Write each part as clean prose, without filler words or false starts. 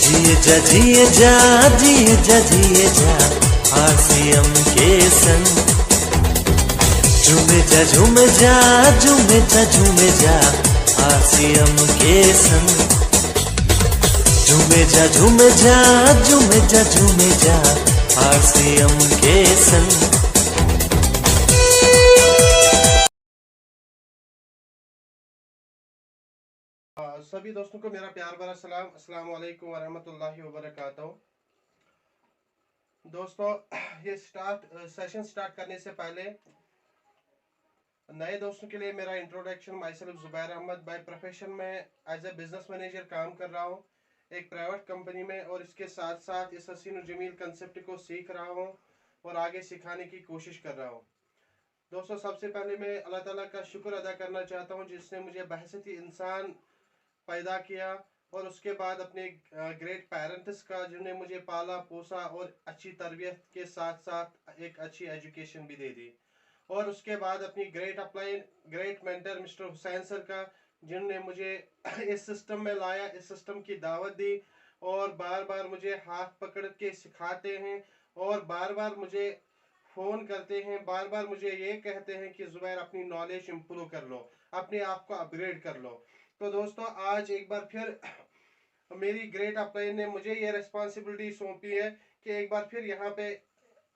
जिए जा आसियम के संग झूमे जा आसियम के संग झूमे जा आसियम के संग। सभी दोस्तों को मेरा प्यार भरा सलाम, अस्सलाम वालेकुम वरहमतुल्लाहि वबरकातुहू। दोस्तों, ये सेशन स्टार्ट करने से पहले नए दोस्तों के लिए मेरा introduction. Myself Zubair Ahmed, by profession में एज ए बिजनेस मैनेजर काम कर रहा हूँ एक प्राइवेट कंपनी में, और इसके साथ साथ इस हसीन जमील कंसेप्ट को सीख रहा हूँ और आगे सिखाने की कोशिश कर रहा हूँ। दोस्तों, सबसे पहले मैं अल्लाह ताला का शुक्र अदा करना चाहता हूँ जिसने मुझे बहसती इंसान पैदा किया, और उसके बाद अपने ग्रेट पेरेंट्स का जिन्होंने मुझे पाला पोसा और अच्छी तरबियत के साथ साथ एक अच्छी एजुकेशन भी दे दी, और उसके बाद अपनी great mentor mister Hussain sir का जिन्होंने मुझे इस सिस्टम में लाया, इस सिस्टम की दावत दी, और बार बार मुझे हाथ पकड़ के सिखाते हैं और बार बार मुझे फ़ोन करते हैं, बार बार मुझे ये कहते हैं कि जुबैर अपनी नॉलेज इम्प्रूव कर लो, अपने आप को अपग्रेड कर लो। तो दोस्तों, आज एक बार फिर मेरी ग्रेट अपलाइन ने मुझे ये रिस्पॉन्सिबिलिटी सौंपी है कि एक बार फिर यहाँ पे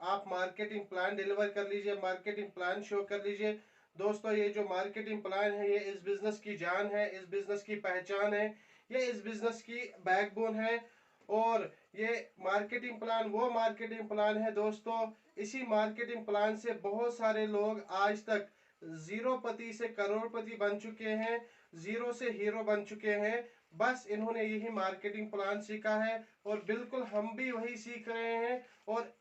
आप मार्केटिंग प्लान डिलीवर कर लीजिए, मार्केटिंग प्लान शो कर लीजिए। दोस्तों, ये जो मार्केटिंग प्लान है ये इस बिज़नेस की जान है, इस बिज़नेस की पहचान है, ये इस बिज़नेस की बैकबोन है, और ये मार्केटिंग प्लान वो मार्केटिंग प्लान है दोस्तों, इसी मार्केटिंग प्लान से बहुत सारे लोग आज तक जीरोपति से करोड़पति बन चुके हैं, जीरो से हीरो बन चुके हैं। बस इन्होंने यही मार्केटिंग प्लान सीखा है, और बिल्कुल हम भी वही सीख रहे हैं, और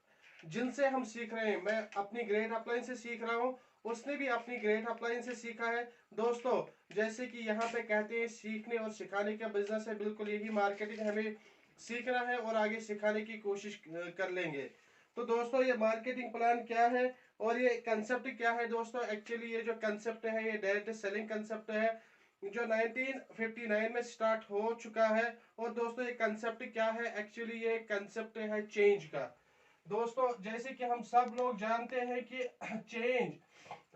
जिनसे हम सीख रहे हैं, मैं अपनी ग्रेट अपलाइन से सीख रहा हूँ, उसने भी अपनी ग्रेट अपलाइन से सीखा है। दोस्तों, जैसे कि यहाँ पे कहते हैं सीखने और सिखाने का बिजनेस है, बिल्कुल यही मार्केटिंग हमें सीखना है और आगे सिखाने की कोशिश कर लेंगे। तो दोस्तों, ये मार्केटिंग प्लान क्या है और ये कंसेप्ट क्या है दोस्तों? एक्चुअली ये जो कंसेप्ट है ये डायरेक्ट सेलिंग कंसेप्ट है जो 1959 में स्टार्ट हो चुका है। और दोस्तों, ये कंसेप्ट क्या है? एक्चुअली ये कंसेप्ट है चेंज का। दोस्तों, जैसे कि हम सब लोग जानते हैं कि चेंज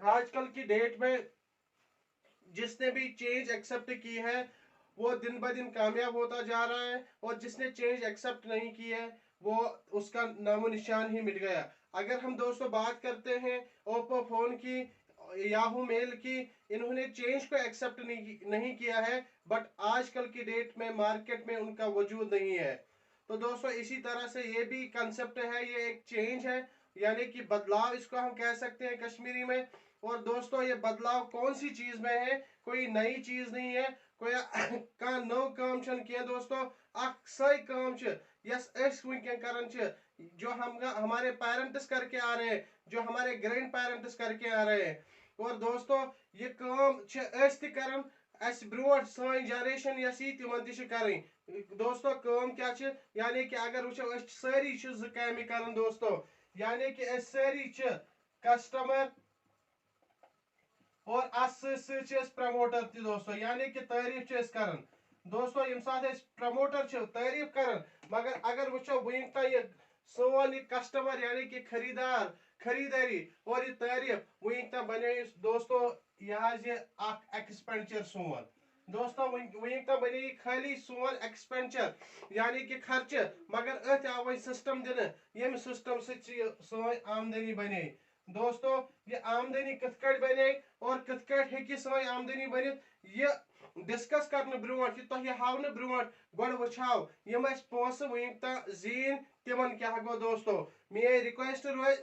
आजकल की डेट में जिसने भी चेंज एक्सेप्ट की है वो दिन ब दिन कामयाब होता जा रहा है, और जिसने चेंज एक्सेप्ट नहीं की है वो उसका नामो निशान ही मिट गया। अगर हम दोस्तों बात करते हैं ओप्पो फोन की, याहू मेल की, इन्होंने चेंज को एक्सेप्ट नहीं किया है, बट आजकल की डेट में मार्केट में उनका वजूद नहीं है। तो दोस्तों, इसी तरह से ये भी कंसेप्ट है, ये एक चेंज है, यानी कि बदलाव इसको हम कह सकते हैं कश्मीरी में। और दोस्तों, ये बदलाव कौन सी चीज में है? कोई नई चीज नहीं है, कोई का नो काम किया दोस्तों, सही काम यस वनकन कर जो हम हमारे पेरेंट्स करके आ रहे हैं, जो हमारे ग्रैंड पेरेंट्स करके आ रहे हैं। और दोस्तों, ये काम कर ब्रोट सन जनरेशन यस तिमन त दोस्तों काम क्या यानी कि अगर वो सारी ज काम कर दोस्तों, यानी कि सारी कस्टमर और प्रमोटर ती दोस्तों, यानी कि तारीफ कर दोस्तों। यम साथ प्रमोटर तारीफ कर, मगर अगर वो वन तक सोन ये कस्टमर यानी कि खरीदार खरीदारी और ये तारीफ वन तक बने दोस्तों ये एक्सपेंडिचर सोन दोस्तों, वन तक बने खाली सोन एक्सपेंडिचर यानी कि खर्च, मगर अत आव सिस्टम दिन यम सिस्टम सी आमदनी बने दोस्तों। ये आमदनी कथ बने और कथ हे सन आमदनी बन ये डिस्कस कर ब्रो तुह हाव ब्रो गो वो यम पोस वन जीन तिमन क्या गो दोस्तों। मे रिक्वेस्ट रोज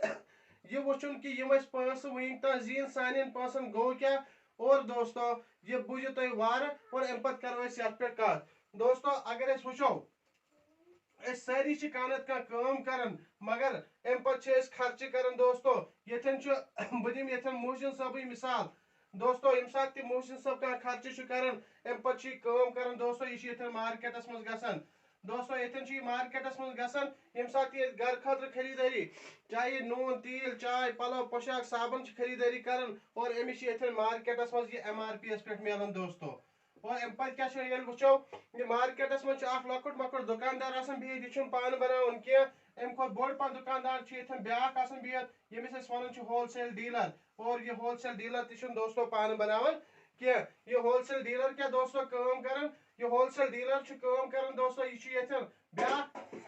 ये वुन कि यम पोस वन जीन सान पोसन गो क्या। और दोस्तों, ये बुझो तुम वार और अम पे करो पे कत दोस्तों। अगर वो सारी कानत काम कर, मगर अम पे खर्च कर दोस्तों। यन बह दिम ये मोहसिन साहब मिसाल दोस्तों, यम सात मोहसिन साहब खर्च कर अम पे कर दोस्तों, यह मार्केटस मज ग दोस्तों, ये मार्केटस मज गम सात घर खतर खरीदारी चाहे नून तील चाय पलो पोशाक साबन खरीदारी कर, और अमिस मार्केटस मज MRP पे मिलान दोस्तों। और अम पे क्या वो मार्केटस मज लकुट मकुट दुकानदार बिहित यह पान बनान कह अम खुद बोड़ पा दुकानदार ब्या बिहित यमिस वन होलसेल डीलर और यह होलसेल डीलर तह दोस्तों पान बनान कह यह होलसेल डीलर क्या दोस्तों कर यह होलसेल डीलर कर दोस्तों यह ब्या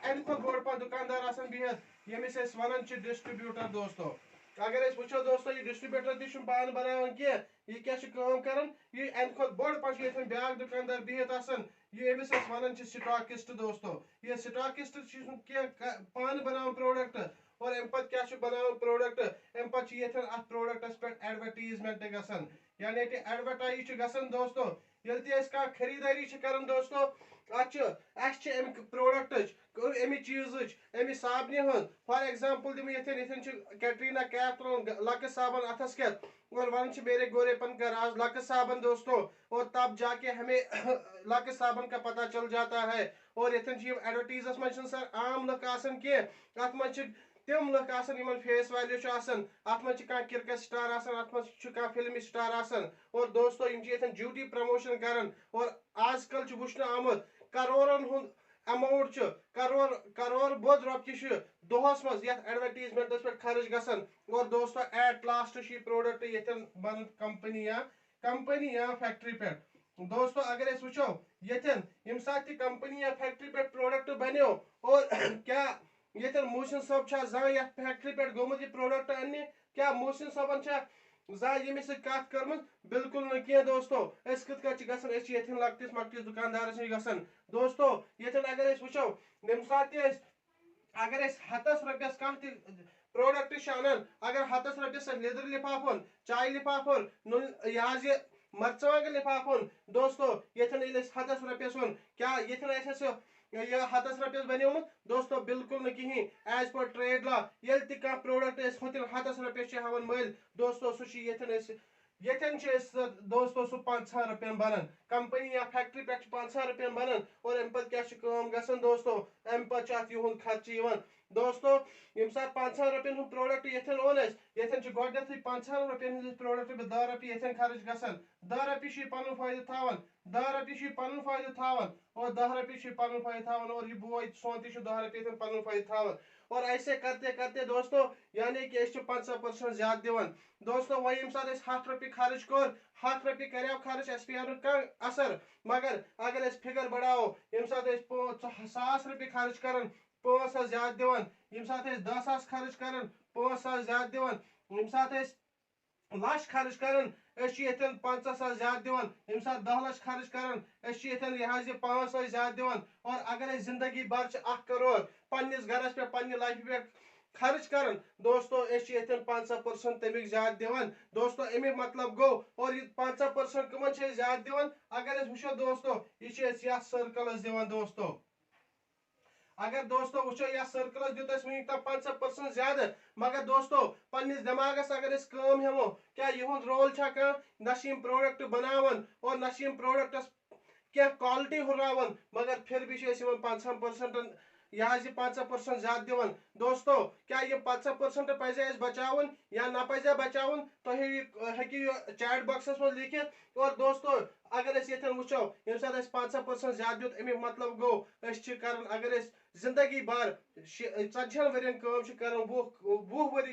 अम खुद बोड़ पा दुकानदार बिहित यमिस वन डिस्ट्रीब्यूटर दोस्तों अगर वो दोस्तों यह डिस्ट्रीब्यूटर तह पान बनान कह यह क्या कर यह अम खुद बोड़ पा ब्या दुकानदार बिहित यह अमिस वन स्टॉकिस्ट दोस्तों यह स्टॉकिस्ट पान बनान प्रोडक्ट और अम पे क्या बनान प्रोडक्ट अम पे अत प्रोडक्टस पे एडवर्टीजमेंट गसान यानी एडवर्टाइज गसान दोस्तों ये कह खरीदारी कर दोस्तों अम प्रोडक्ट अमि चीज अमि साबन हज फॉर एग्जाम्पल दिम कैटरीना कैफ लक साबन अथस के और वन मेरे गोरेपन का राज लक साबन दोस्तों और तब जाके हमें लक साबन का पता चल जाता है और एडवर्टीजस मज सर आम लुक कह अत मज तम लुक फेस वैल्यू अत मज क्रिकेट स्टार अत मज फिल्म स्टार और दोस्तों ड्यूटी प्रमोशन कर और आजकल वुचन आमुत करोड़न हुंद अमाउंट करोड़ बोध रोपये दोहस मज एडवर्टीजमेंटस पे खर्च गसान और दोस्तों एट लास्ट प्रोडक्ट ये बन कंपनी या फैक्ट्री पे दोस्तों अगर वो ये सात कंपनी या फैक्ट्री पे प्रोडक्ट बनो और क्या ये मोहसिन साहब जा फैक्ट्री पे गोमुत यह प्रोडक्ट अन्य क्या मोहसिन साहबन जा यमिस कत कर बिल्कुल न कह दोस्तों कत गसान लकटिस मकटिस दुकानदार गसान दोस्तों ये अगर वो यम सात अगर हतस रपियस कह प्रोडक्ट अनान अगर हतस रपियस लिदर लिफाफन चाय लिफाफन यह मरचांगन लिफाफन दोस्तों ये हतस रपियस ओन क्या ये यह हतस रपियस बनियोमुत दोस्तों बिल्कुल न कहीं एज पर ट्रेड लॉ ये प्रोडक्ट होतिन हतस रपियस हवन मल दोस्तों सह दोस्तों सह 500 रुपयन बनान कंपनी या फैक्ट्री पे 500 रुपयन बनान और अम पे क्या गसान दोस्तों अम पे अत खर्च दोस्तों यम सात 500 रुपयन हूँ प्रोडक्ट ये ओन ये गोडे 500 रुपयन प्रोडक्ट 10 रुपये ये खर्च गसान 10 रुपये पन फायदे थावन 10 रुपये पन फायदे थावन और 10 रुपये पन फायदे थावन और यह बोय सोन 10 रुपये पन फायदे थावन और ऐसे करते करते दोस्तों यानी कि 50% ज्यादा दिवन दोस्तों वह यम सात 100 रुपये खर्च कर 100 रुपये कर खर्च अस पे असर मगर अगर फिगर बढ़ाओ यम सात 100 रुपये खर्च कर 5 ज्यादा दिवन यम सात 10,000 खर्च कर 5 ज्यादा दिवन यम सात लक्ष खर्च कर 50,000 ज्यादा दिवन यम सात 10 लाख खर्च कर यह 5 ज्यादा दिवन और अगर जिंदगी भर 1 करोड़ पन्निस घरस पे पन्नि लाइफ पे खर्च कर दोस्तों 50% तमिक ज्यादा दिवन दोस्तों अमिक मतलब गो और 50% कमन ज्यादा दिवन अगर वो दोस्तों यह सर्कल दिवन दोस्तों अगर दोस्तों वो यह सर्कल दुत वनिक 50% ज्यादा मगर दोस्तों पन्निस दिमागस अगर कम हेमो क्या यहुंद रोल नशीम प्रोडक्ट बनावन और नशीम प्रोडक्टस क्या क्वालिटी हुर्रावन मगर फिर भी 50% यह 50% ज्यादा दिवन दोस्तों क्या ये 50% पे बचावन या ना पे बचावन तो हेकि चैट बॉक्सस में लिखित और दोस्तों अगर ये वो यम सात 50% ज्यादा दुत अमिक मतलब गो अगर जिंदगी भर 40 वरियन कर 20 वरी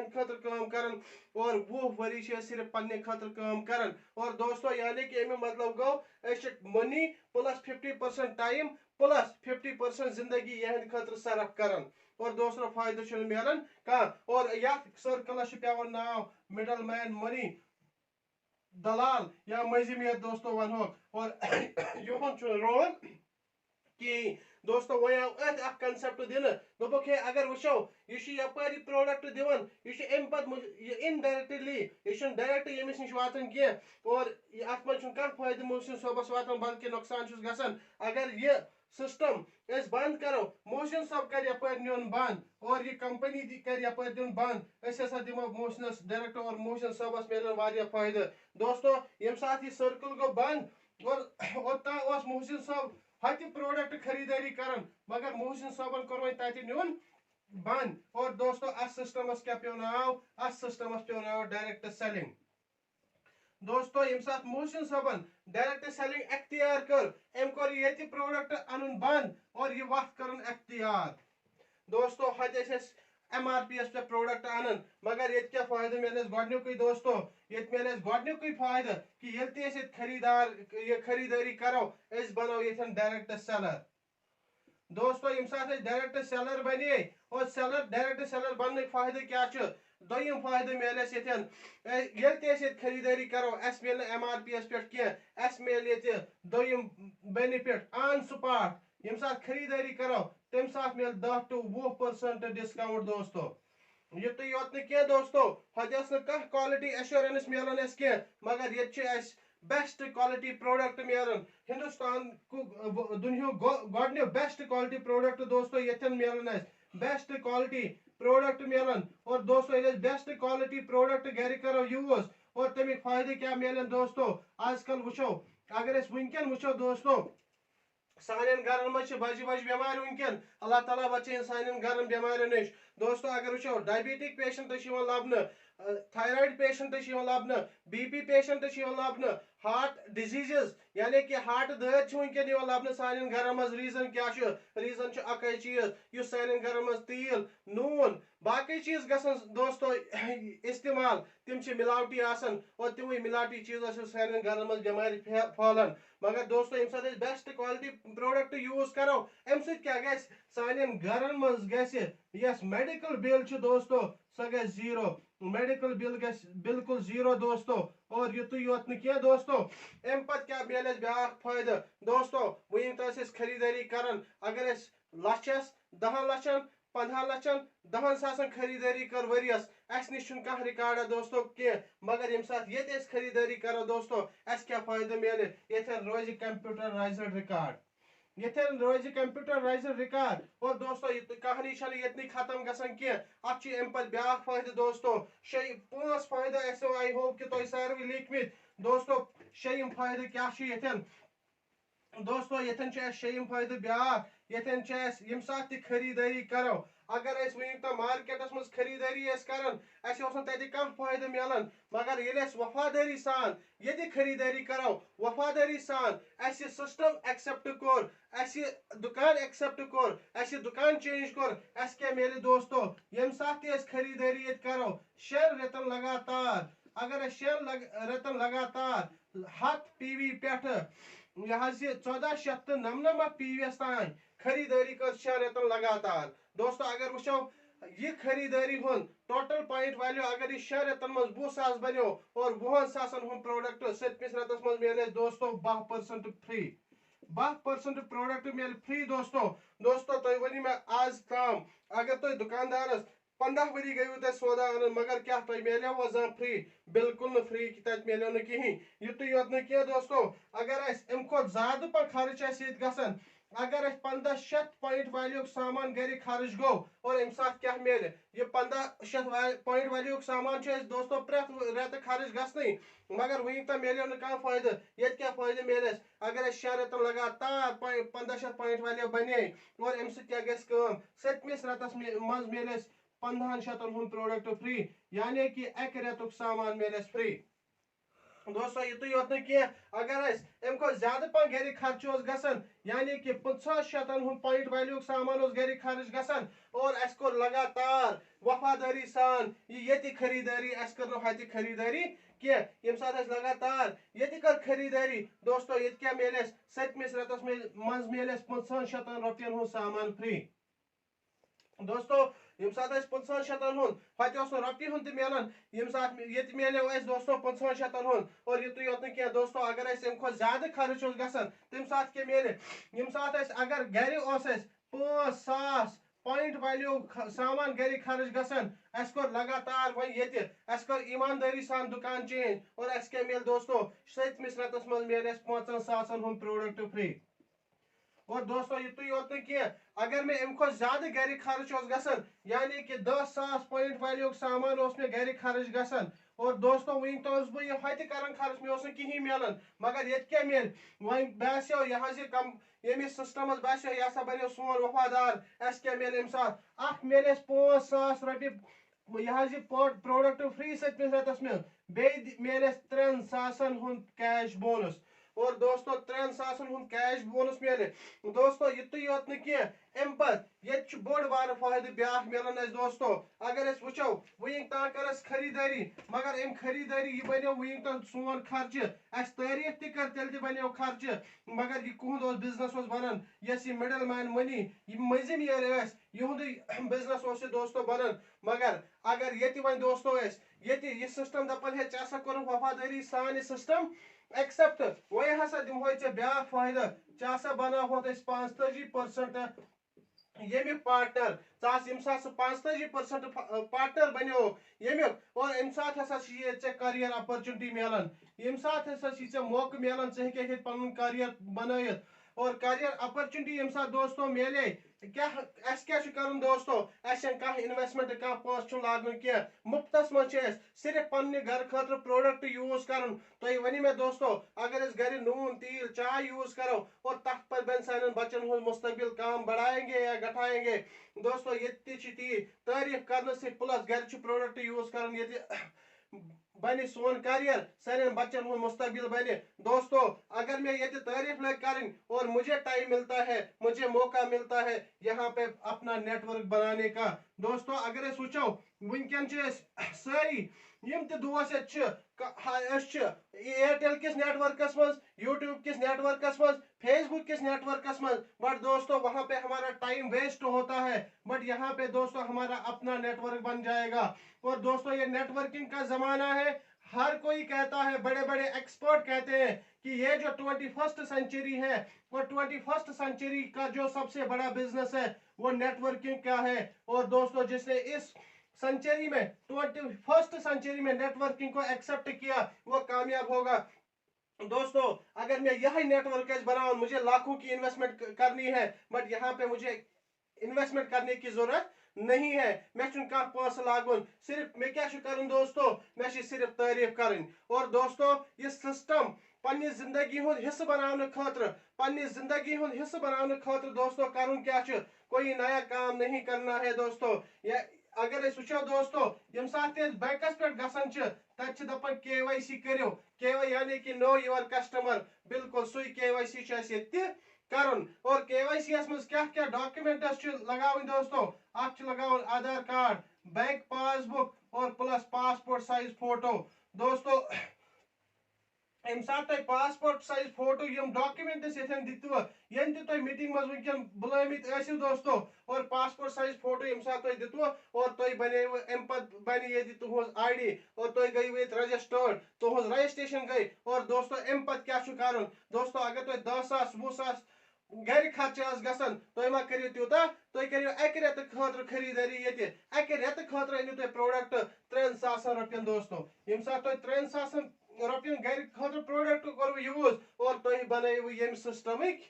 खतर कर और 20 वरी सिर्फ पन्ने खतर कर और दोस्तों यानी कि अमिक मतलब गो मनी प्लस 50% टाइम प्लस 50% जिंदगी यह खतर सरफ कर और दोस्तों फायदे मिलान कह और सर्कलस पे नाव मिडल मैन मनी दलाल या मजिमियत दोस्तों वनो और युन रोल कि दोस्तों वो आव कंसेप्ट दिन दोपक है अगर वो यह प्रोडक्ट दिवन यह अम पे इनडायरेक्टली यह डायरेक्ट यमिस नश वातान कह और अत मज फायदे मोहसिन साहबस वातान बल्कि नुकसान गसान अगर यह सिस्टम बंद करो मोहसिन साहब कर यपर नुन बंद और यह कंपनी कर यपर दिन बंद दिमो मोहसिनस डायरेक्ट और मोहसिन साहबस मिलन वारिया फायदे दोस्तों यम साथ यह सर्कल गो बंद और मोहसिन साहब हत प्रोडक्ट खरीदारी कर मगर मोहसिन साहबन कोर तत नुन बंद और दोस्तों अस सिस्टमस क्या पे नाव अस सिस्टमस पे नाव डायरेक्ट सेलिंग दोस्तों यम साथ मोहसिन साहबन डायरेक्ट सेलिंग अख्तियार कर एम कर ये प्रोडक्ट अन बंद और ये वक्त कर अख्तियार दोस्तों हत MRP पे प्रोडक्ट अन मगर ये क्या फायदा मिले गोडनुक दोस्तों ये मिले गोडनुक फायदा कि ये खरीदार ये खरीदारी करो इस बनो ये डायरेक्ट सेलर दोस्तों यम साथ डायरेक्ट सेलर बने और सेलर डायरेक्ट सेलर बनने फायदे क्या दोयम फायदे मिले ये खरीदारी करो अस मिल MRP पे कह अस मिले दोयम बेनिफिट ऑन स्पॉट यम साथ खरीदारी करो तम साथ मिल 10 to 20% डिस्काउंट दोस्तों युत योत कह दोस्तों हत कह क्वालिटी एश्योरेंस मिलान कह मगर ये बेस्ट क्वालिटी प्रोडक्ट मिलान हिंदुस्तान को दुनिया गोडन्यू बेस्ट क्वालिटी प्रोडक्ट दोस्तों ये मिलान बेस्ट क्वालिटी प्रोडक्ट मिलान और दोस्तों ये बेस्ट क्वालिटी प्रोडक्ट घर करो यूज और तमिक फायदे क्या मिलान दोस्तों आजकल वुचो अगर वनकन वुचो दोस्तों सान घर मज बज बज बेमार वनकन अल्लाह ताला बचाइन सान घर बेमार नश दोस्तों अगर वुचो डायबिटिक पेशेंट लबन थायराइड पेशेंट लबन BP पेशेंट लबन हार्ट डिजीजेस यानी कि हार्ट दर्द वनकन लबन सान घर मज रीजन क्या रीजन अकै चीज सान घर मज तेल नून बाकी चीज गसन दोस्तों इस्तेमाल तिम मिलावटी आसन और तिम मिलावटी चीजों सान घर मज बेमारी फहलान मगर दोस्तों यम साथ बेस्ट क्वालिटी प्रोडक्ट यूज करो अम क्या सान घर मज गस मेडिकल बिल दोस्तों सह ग जीरो मेडिकल बिल बिल्कुल जीरो दोस्तों और युत योत क्या दोस्तों अम पत क्या मिले ब्या फायदा दोस्तों वन खरीदारी कर अगर लचस 10 लचन 15 लचन 10 सासन खरीदारी कर वरियस अस नश कह रिकॉर्ड दोस्तों कह मगर यम साथ ये खरीदारी करो दोस्तों अस क्या फायदा मिले ये रोज कंप्यूटराइज्ड रिकॉर्ड ये रोज कंप्यूटराइज्ड रिकॉर्ड और दोस्तों कहानी ये खत्म गसन कह अत ब्या फायदा दोस्तों 5 फायदा आई होप कि तुम सारे लिखमित दोस्तों 6 फायदा क्या दोस्तों ये 6 फायदा ब्या यम साथ खरीदारी करो अगर वन मार्केटस मज खरीदारी कर कह फायदा मिलान मगर ये वफादारी सान ये खरीदारी करो वफादारी सान सिस्टम एक्सेप्ट कोर दुकान एक्सेप्ट कोर दुकान चेंज कोर क्या मिले दोस्तों यम साथ खरीदारी ये करो 6 रेतन लगातार अगर 6 रेतन लगातार 100 PV पे यह 1499 PV तान खरीदारी कर 6 रेतन लगातार दोस्तों अगर वो ये खरीदारी हुन टोटल पॉइंट वैल्यू अगर 6 रेतन मज 20,000 बनो और 20,000 हम प्रोडक्ट 7 रेतस मज मिले दोस्तों 12% फ्री 12% प्रोडक्ट मिल फ्री दोस्तों तुम वन मे आज काम अगर तुम दुकानदार 15 वरी गयु तुम सौदा अन मगर क्या तुम मिले वह फ्री बिल्कुल फ्री तक मिलो कहीं युत योत कह दोस्तों अगर अम ज्यादा पर खर्च गसन अगर 1500 पॉइंट वैल्यू सामान घर खर्च गो और अम साथ क्या मिले ये 1500 पॉइंट वैल्यू सामान दोस्तों प्रेत रेत खर्च गसन मगर वन तक मिलो कह फायदा ये क्या फायदा मिले अगर 6 रेतन लगातार 1500 पॉइंट वैल्यू बने और अम क्या 7 रेतस मज मिले 1500 हुन प्रोडक्ट फ्री यानी कि 1 रेतुक सामान मिले फ्री दोस्तों युत योत कह अगर अम ज्यादा पन घर खर्च गसन यानी कि 500 हुन पॉइंट वैल्यू सामान घर खर्च गसन और अस कोर लगातार वफादारी सान ये खरीदारी अस कर हत खरीदारी कह यम साथ लगातार ये कर खरीदारी दोस्तों ये क्या मिले 7 रेतस मज मिले 500 रुपयन हुन सामान फ्री दोस्तों यम साथ 500 हुन हत रुपये हुन मिलान यम साथ ये मिले दोस्तों 500 हुन और युत योत कह दोस्तों अगर अम ज्यादा खर्च गसन तम साथ क्या मिले यम साथ अगर घर 5,000 पॉइंट वैल्यू सामान घर खर्च गसन अस कोर लगातार वो ये कोर ईमानदारी सान दुकान चेंज और अस क्या मिल दोस्तों 7 रेतस मज मिले 5,000 हुन प्रोडक्ट फ्री और दोस्तों युत योत कह अगर मैं अम ज्यादा घर खर्च गसन यानी कि 10,000 पॉइंट वैल्यू सामान मे घर खर्च गसन और दोस्तों वन तो बह यह कर खर्च मे कहीं मिलान मगर ये क्या मिल वह बो यह कम ये सिस्टम बो यह बनो सोन वफादार अस क्या मिले अम साथ मिले 5,000 रुपये यह प्रोडक्ट फ्री सतमिस रेतस में बे मिले 3,000 हुंद कैश बोनस और दोस्तों 3,000 हुंद कैश बोनस मिले दोस्तों युत योत अम पे बोड़ बार फायदे ब्या मिलान दोस्तों अगर वो वहीं तक कर खरीदारी मगर अम खरीदारी यह बनो वहीं तक सोन खर्च अस तारीफ तक तेल बनो खर्च मगर यह कुहद बिजनेस बनान यस मिडल मैन मनी मजिम युंद बिजनेस दोस्तों बनान मगर अगर ये वन दोस्तों ये सिस्टम दपान है चा कोर वफादारी सान सिस्टम एक्सेप्ट वह हसा दिमो ब्या फायदा चा बनावो 45% ये पार्टनर यम 45% पार्टनर बनो यमुक और अम सात हसा करियर अपॉर्चुनिटी मिलान यम सात हसा मौका मिलान चे पन करियर बनायत और करियर अपॉर्चुनिटी यम सात दोस्तों मिले क्या कर दोस्तों कह इन्वेस्टमेंट कह पोस लागन क्या मुफ्तस मं सिर्फ पन्ने घर खतर प्रोडक्ट यूज कर तुम वन मे दोस्तों अगर घर नून तेल चाय यूज करो और तथ पर बन सान बच्चन मुस्तकबिल काम बढ़ाएंगे या घटाएंगे दोस्तों ये ती तारीफ करने से प्लस घर प्रोडक्ट यूज कर बने सोन करियर सान बच्चन मुस्तकबिल बने दोस्तों अगर मैं ये तारीफ लग करें और मुझे टाइम मिलता है मुझे मौका मिलता है यहाँ पे अपना नेटवर्क बनाने का दोस्तों अगर वो वनकन सारी यम दोस्त एयरटेल किस नेटवर्कस मज यूट्यूब किस नेटवर्कस मज फेसबुक किस नेटवर्कस मज बट दोस्तों वहां पे हमारा टाइम वेस्ट होता है बट यहाँ पे दोस्तों हमारा अपना नेटवर्क बन जाएगा और दोस्तों ये नेटवर्किंग का जमाना है हर कोई कहता है बड़े बड़े एक्सपर्ट कहते हैं कि ये जो 21st सेंचुरी है वो 21st सेंचुरी का जो सबसे बड़ा बिजनेस है वो नेटवर्किंग का है और दोस्तों जिसने इस सेंचुरी में 21st सेंचुरी में नेटवर्किंग को एक्सेप्ट किया वो कामयाब होगा दोस्तों अगर मैं यही नेटवर्क बनाऊं मुझे लाखों की इन्वेस्टमेंट करनी है बट यहाँ पे मुझे इन्वेस्टमेंट करने की जरूरत नहीं है मैं कह पोस लागुन सिर्फ मैं क्या कर दोस्तों मैं सिर्फ तारीफ करें और दोस्तों ये सिस्टम पन्नी जिंदगी हुंद हिस्सा बनाने खतर पन्नी जिंदगी हुंद हिस्सा बनाने खतर दोस्तों करुन क्या कोई नया काम नहीं करना है दोस्तों या अगर वो दोस्तों यम सात बैंकस पे गसान तत दपान KYC करो KYC यानी कि नो योर कस्टमर बिल्कुल सुई KYC करन और KYC मज क्या क्या डॉक्यूमेंट्स लगावन दोस्तों अत लगावन आधार कार्ड बैंक पासबुक और प्लस पासपोर्ट साइज फोटो दोस्तों अम सात पासपोर्ट साइज फोटो यम डॉक्यूमेंट्स ये दितव यन तुम मीटिंग मज वनकन बुलामित दोस्तों और पासपोर्ट साइज फोटो यम सात दितव और तुम बने अम पे ये तुहज ID और तुम गई रजिस्टर्ड तुहज रजिस्ट्रेशन गई और दोस्तों अम पे क्या कर दोस्तों अगर तुम 10,000 20,000 घर खर्च गसन तुम मा करियो त्यूता तुम करियो एक रेत खतर खरीदारी ये एक रेत खतर अनु तुम प्रोडक्ट 3,000 रुपयन दोस्तों यम सात तुम 3,000 रुपयन घर खतर प्रोडक्ट कर यूज और तुम बनव यम सिस्टमिक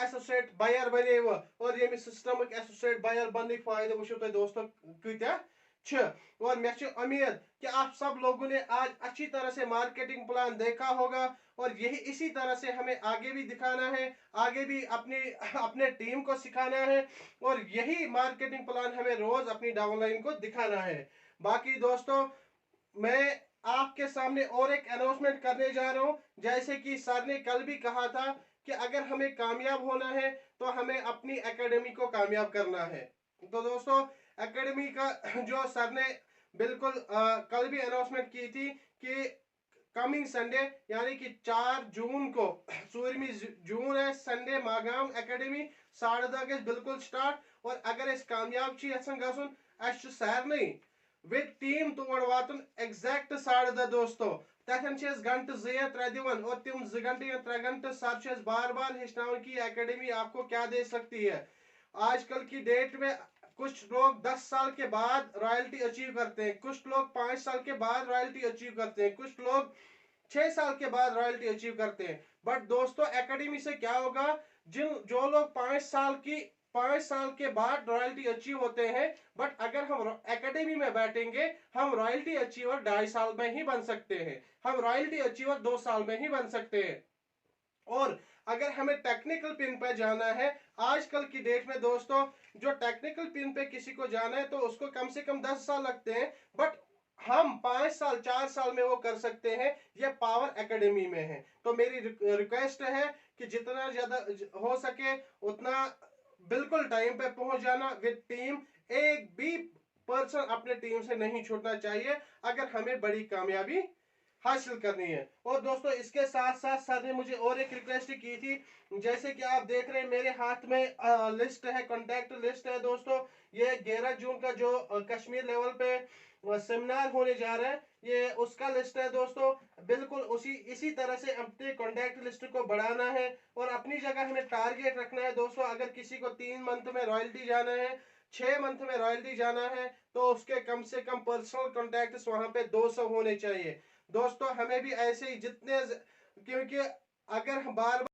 एसोसिएट बायर बनव और यम सिस्टमिक एसोसिएट बायर बनने फायदे वो तुम दोस्तों कत्या और मैं उम्मीद कि आप सब लोगों ने आज अच्छी तरह से मार्केटिंग प्लान देखा होगा और यही इसी तरह से हमें आगे भी दिखाना है आगे भी अपने टीम को सिखाना है और यही मार्केटिंग प्लान हमें रोज अपनी डाउनलाइन को दिखाना है बाकी दोस्तों मैं आपके सामने और एक अनाउंसमेंट करने जा रहा हूं जैसे कि सर ने कल भी कहा था कि अगर हमें कामयाब होना है तो हमें अपनी एकेडमी को कामयाब करना है तो दोस्तों एकेडमी का जो सर ने बिल्कुल कल भी अनाउंसमेंट की थी कि कमिंग संडे यानी कि 4 जून को 4 जून है संडे मागाम एकेडमी 10:30 बिल्कुल स्टार्ट और अगर कामयाब गसन सर नहीं विद टीम तोड़ वातन एग्जैक्ट 10:30 दोस्तों तथन घंटे 2-3 दिवन और तिम 2 घंटे या 3 घंटे सर बार बार हेचनावन की एकेडमी आपको क्या दे सकती है आजकल की डेट में कुछ लोग 10 साल के बाद रॉयल्टी अचीव करते हैं कुछ लोग 5 साल के बाद रॉयल्टी अचीव करते हैं कुछ लोग 6 साल के बाद रॉयल्टी अचीव करते हैं बट दोस्तों एकेडमी से क्या होगा जो लोग 5 साल के बाद रॉयल्टी अचीव होते हैं बट अगर हम एकेडमी में बैठेंगे हम रॉयल्टी अचीवर 2.5 साल में ही बन सकते हैं हम रॉयल्टी अचीवर 2 साल में ही बन सकते हैं और अगर हमें टेक्निकल पिन पे जाना है, आजकल की डेट में दोस्तों जो टेक्निकल पिन पे किसी को जाना है तो उसको कम से कम 10 साल लगते हैं, बट हम 5 साल 4 साल में वो कर सकते हैं। ये पावर एकेडमी में है। तो मेरी रिक्वेस्ट है कि जितना ज्यादा हो सके उतना बिल्कुल टाइम पे पहुंच जाना विद टीम। एक भी पर्सन अपने टीम से नहीं छूटना चाहिए अगर हमें बड़ी कामयाबी हासिल करनी है। और दोस्तों इसके साथ साथ सर ने मुझे और एक रिक्वेस्ट की थी, जैसे कि आप देख रहे हैं मेरे हाथ में लिस्ट है, कॉन्टैक्ट लिस्ट है दोस्तों। ये 11 जून का जो कश्मीर लेवल पे सेमिनार होने जा रहा है, ये उसका लिस्ट है दोस्तों। बिल्कुल इसी तरह से अपने कॉन्टैक्ट लिस्ट को बढ़ाना है और अपनी जगह हमें टारगेट रखना है दोस्तों। अगर किसी को 3 मंथ में रॉयल्टी जाना है, 6 मंथ में रॉयल्टी जाना है, तो उसके कम से कम पर्सनल कॉन्टैक्ट्स वहां पे 200 होने चाहिए दोस्तों। हमें भी ऐसे ही जितने, क्योंकि अगर हम बार